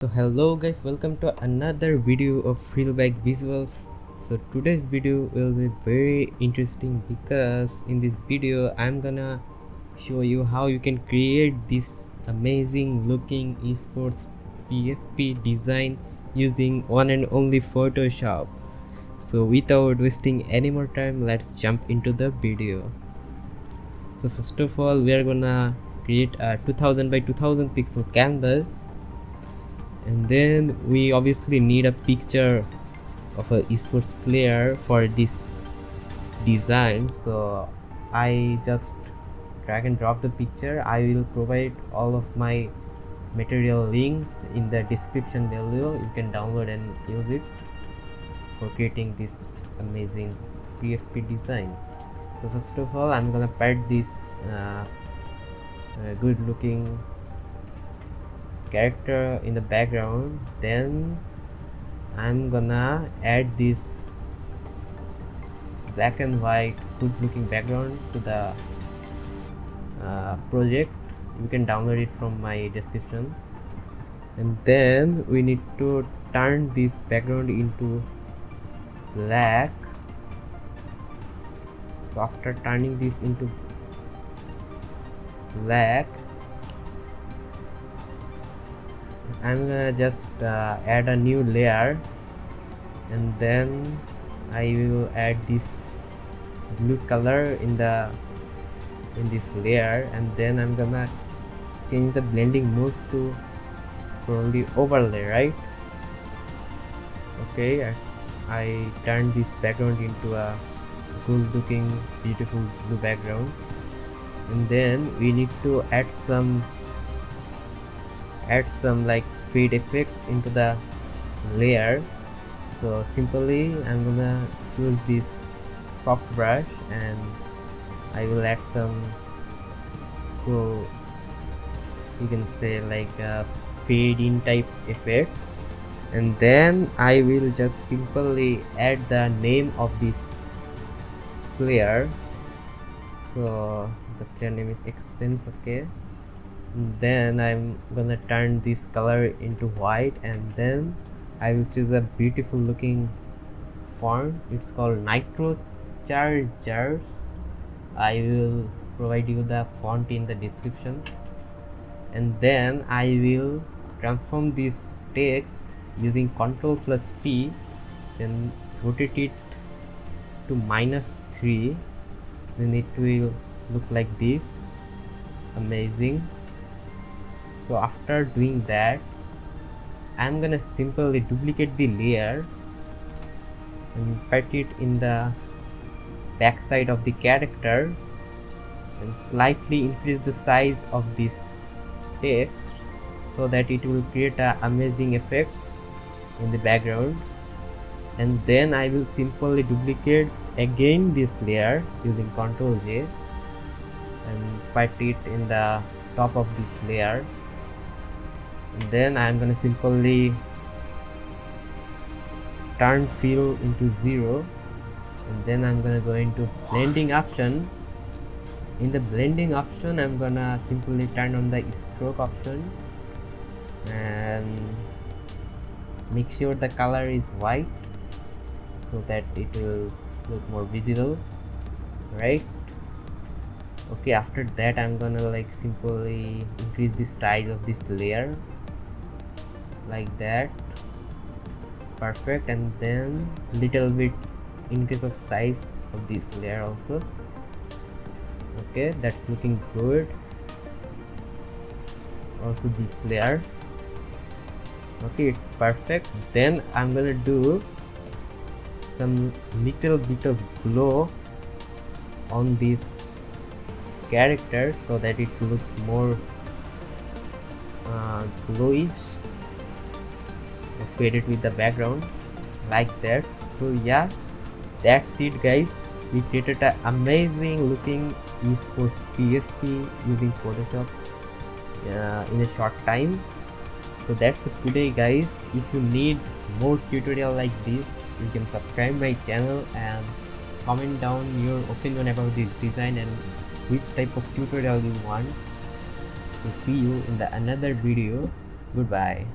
So hello guys, welcome to another video of Feelback Visuals. So today's video will be very interesting because in this video I'm gonna show you how you can create this amazing looking esports PFP design using one and only Photoshop. So without wasting any more time, let's jump into the video. So first of all, we are gonna create a 2000 by 2000 pixel canvas, and then we obviously need a picture of a esports player for this design. So I just drag and drop the picture. I will provide all of my material links in the description below. You can download and use it for creating this amazing PFP design. So first of all, I'm gonna pad this good looking character in the background. Then I'm gonna add this black and white good looking background to the project. You can download it from my description. And then we need to turn this background into black. So after turning this into black, I'm gonna just add a new layer, and then I will add this blue color in this layer, and then I'm gonna change the blending mode to probably overlay, right? Okay, I turned this background into a good looking beautiful blue background, and then we need to add some like fade effect into the layer. So simply I'm gonna choose this soft brush and I will add some cool, you can say like a fade in type effect, and then I will just simply add the name of this player. So the player name is experience. Okay, then I'm gonna turn this color into white, and then I will choose a beautiful looking font. It's called Nitro Chargers. I will provide you the font in the description. And then I will transform this text using Ctrl+T, then rotate it to -3. Then it will look like this. Amazing. So after doing that, I'm gonna simply duplicate the layer and put it in the back side of the character and slightly increase the size of this text so that it will create an amazing effect in the background. And then I will simply duplicate again this layer using Ctrl+J and put it in the top of this layer. And then I'm gonna simply turn fill into 0, and then I'm gonna go into blending option. In the blending option, I'm gonna simply turn on the stroke option and make sure the color is white so that it will look more visible, right? Okay, after that I'm gonna like simply increase the size of this layer like that. Perfect. And then little bit increase of size of this layer also. Okay, that's looking good. Also this layer. Okay, it's perfect. Then I'm gonna do some little bit of glow on this character so that it looks more glowish, faded with the background like that. So yeah, that's it guys. We created an amazing looking esports PFP using Photoshop in a short time. So that's it today guys. If you need more tutorial like this, you can subscribe my channel and comment down your opinion about this design and which type of tutorial you want. So see you in the another video. Goodbye.